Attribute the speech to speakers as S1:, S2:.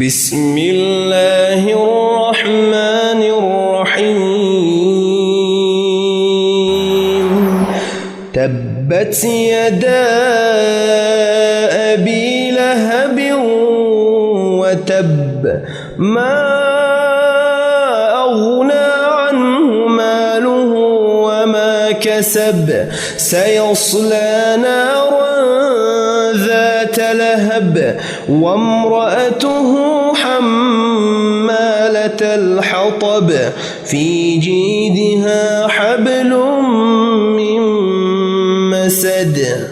S1: بسم الله الرحمن الرحيم تبت يدا أبي لهب وتب ما أغنى عنه ماله وما كسب سيصلى نارا ذات لهب وامرأته حمالة الحطب في جيدها حبل من مسد